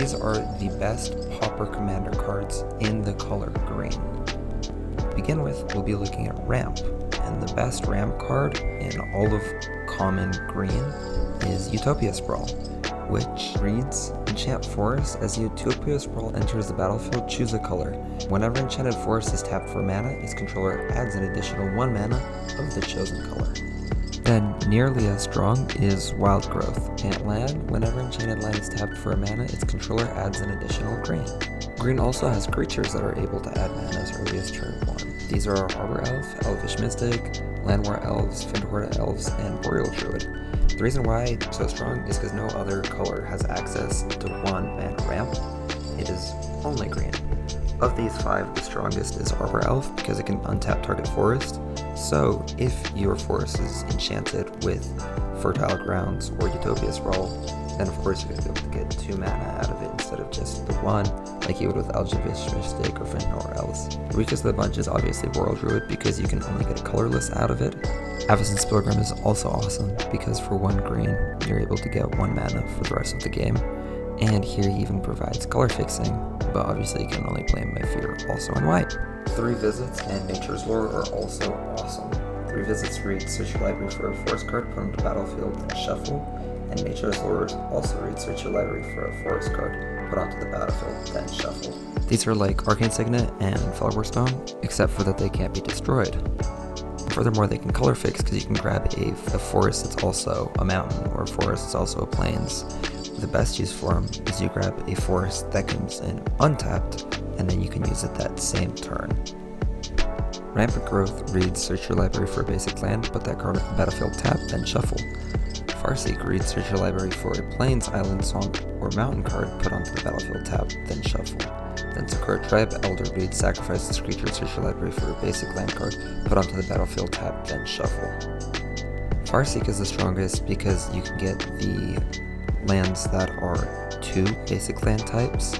these are the best Pauper Commander cards in the color green. To begin with, we'll be looking at Ramp, and the best Ramp card in all of common green is Utopia Sprawl, which reads, Enchant Forest. As Utopia Sprawl enters the battlefield, choose a color. Whenever Enchanted Forest is tapped for mana, its controller adds an additional 1 mana of the chosen color. Then, nearly as strong is Wild Growth. Enchant land. Whenever Enchanted land is tapped for a mana, its controller adds an additional green. Green also has creatures that are able to add mana as early as turn 1. These are Arbor Elf, Elvish Mystic, Landwar Elves, Findhorda Elves, and Boreal Druid. The reason why it's so strong is because no other color has access to 1 mana ramp. It is only green. Of these 5, the strongest is Arbor Elf because it can untap target forest. So if your forest is enchanted with Fertile Grounds or Utopia Sprawl, then of course you're going to be able to get 2 mana out of it instead of just the 1, like you would with Elvish Mystic or Findhorda Elves. The weakest of the bunch is obviously Boreal Druid because you can only get a colorless out of it. Avacyn's Pilgrim is also awesome because for 1 green, you're able to get 1 mana for the rest of the game. And here he even provides color fixing, but obviously you can only play him if you're also in white. 3 Visits and Nature's Lore are also awesome. 3 Visits read, search your library for a forest card, put on the battlefield, and shuffle. And Nature's Lore also read, search your library for a forest card, put onto the battlefield, then shuffle. These are like Arcane Signet and Fellwar Stone, except for that they can't be destroyed. Furthermore, they can color fix because you can grab a forest that's also a mountain or a forest that's also a plains. The best use for them is you grab a forest that comes in untapped, and then you can use it that same turn. Rampant Growth reads, search your library for a basic land, put that card on the battlefield tapped, then shuffle. Farseek reads, search your library for a plains, island, swamp, or mountain card, put onto the battlefield tapped, then shuffle. Then Sakura Tribe Elder reads, sacrifice this creature, search your library for a basic land card, put onto the battlefield tapped, then shuffle. Farseek is the strongest because you can get the lands that are 2 basic land types.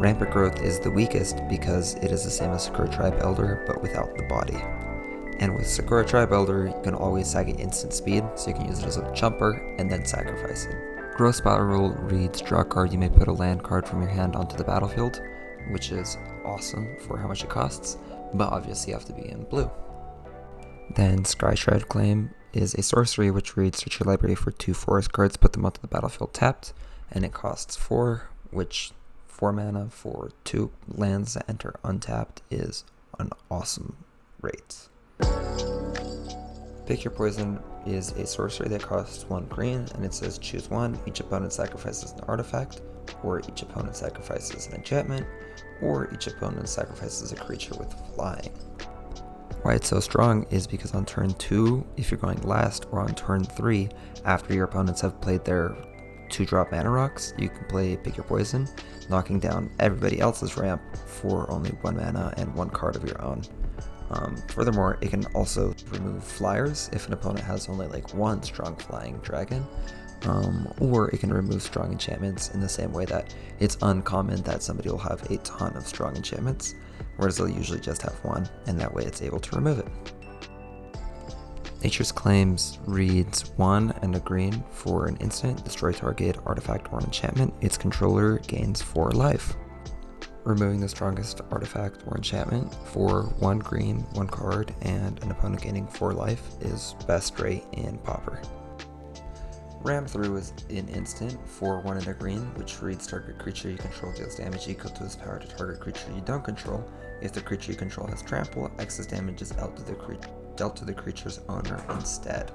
Rampant Growth is the weakest because it is the same as Sakura Tribe Elder, but without the body. And with Sakura Tribe Elder, you can always sack it instant speed, so you can use it as a jumper and then sacrifice it. Gross Battle Rule reads, draw a card, you may put a land card from your hand onto the battlefield, which is awesome for how much it costs, but obviously you have to be in blue. Then Skyshroud Claim is a sorcery which reads, search your library for 2 forest cards, put them onto the battlefield tapped, and it costs 4, which 4 mana for 2 lands that enter untapped is an awesome rate. Pick Your Poison is a sorcery that costs 1 green, and it says choose 1, each opponent sacrifices an artifact, or each opponent sacrifices an enchantment, or each opponent sacrifices a creature with flying. Why it's so strong is because on turn 2, if you're going last, or on turn 3, after your opponents have played their 2-drop mana rocks, you can play Pick Your Poison, knocking down everybody else's ramp for only 1 mana and 1 card of your own. Furthermore, it can also remove flyers if an opponent has only like 1 strong flying dragon, or it can remove strong enchantments in the same way that it's uncommon that somebody will have a ton of strong enchantments, whereas they'll usually just have 1, and that way it's able to remove it. Nature's Claims reads 1 and a green for an instant, destroy target artifact or an enchantment, its controller gains 4 life. Removing the strongest artifact or enchantment for 1 green, 1 card, and an opponent gaining 4 life is best rate in Pauper. Ram Through is an instant for 1 and a green, which reads target creature you control deals damage equal to its power to target creature you don't control. If the creature you control has trample, excess damage is dealt to the creature's owner instead.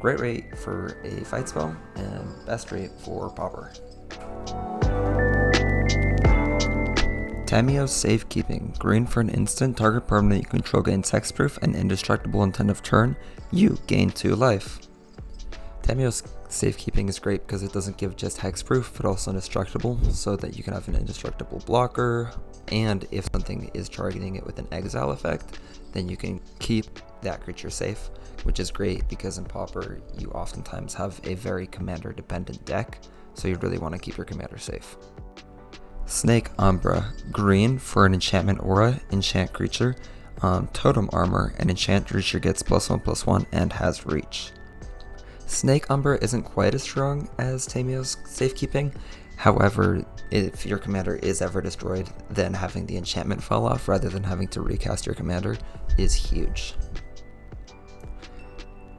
Great rate for a fight spell, and best rate for Pauper. Tamiyo's Safekeeping. Green for an instant, target permanent you control gains hexproof and indestructible until end of turn. You gain 2 life. Tamiyo's Safekeeping is great because it doesn't give just hexproof, but also indestructible, so that you can have an indestructible blocker, and if something is targeting it with an exile effect, then you can keep that creature safe, which is great because in Pauper you oftentimes have a very commander dependent deck, so you really want to keep your commander safe. Snake Umbra. Green for an enchantment aura, enchant creature, totem armor, and enchant creature gets +1/+1 and has reach. Snake Umbra isn't quite as strong as Tamio's safekeeping. However, if your commander is ever destroyed, then having the enchantment fall off rather than having to recast your commander is huge.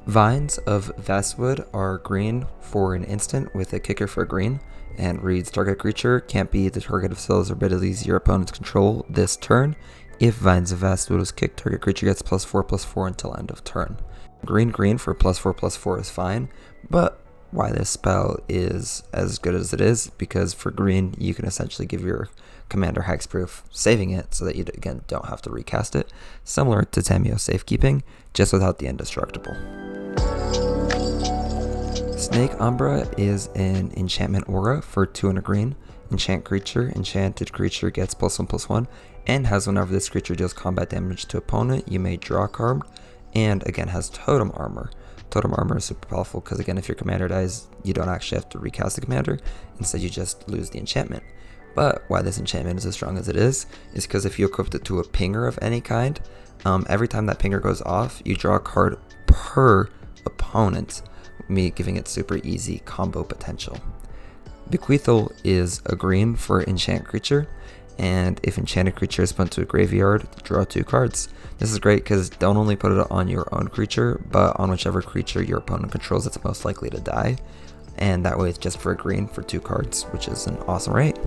Vines of Vastwood are green for an instant with a kicker for green, and reads target creature can't be the target of spells or abilities your opponents control this turn. If Vines of Vastwood is kicked, target creature gets +4/+4 until end of turn. Green for +4/+4 is fine, but why this spell is as good as it is, because for green you can essentially give your commander hexproof, saving it so that you again don't have to recast it, similar to Tamio's safekeeping, just without the indestructible. Snake Umbra is an enchantment aura for 2 and a green. Enchanted creature gets +1/+1, and has whenever this creature deals combat damage to opponent, you may draw a card, and again has totem armor. Totem armor is super powerful because again, if your commander dies, you don't actually have to recast the commander, instead you just lose the enchantment. But why this enchantment is as strong as it is because if you equip it to a pinger of any kind, every time that pinger goes off, you draw a card per opponent, giving it super easy combo potential. Bequeathal is a green for enchanted creature, and if enchanted creature is put to a graveyard, draw 2 cards. This is great because don't only put it on your own creature, but on whichever creature your opponent controls that's most likely to die, and that way it's just for a green for 2 cards, which is an awesome rate.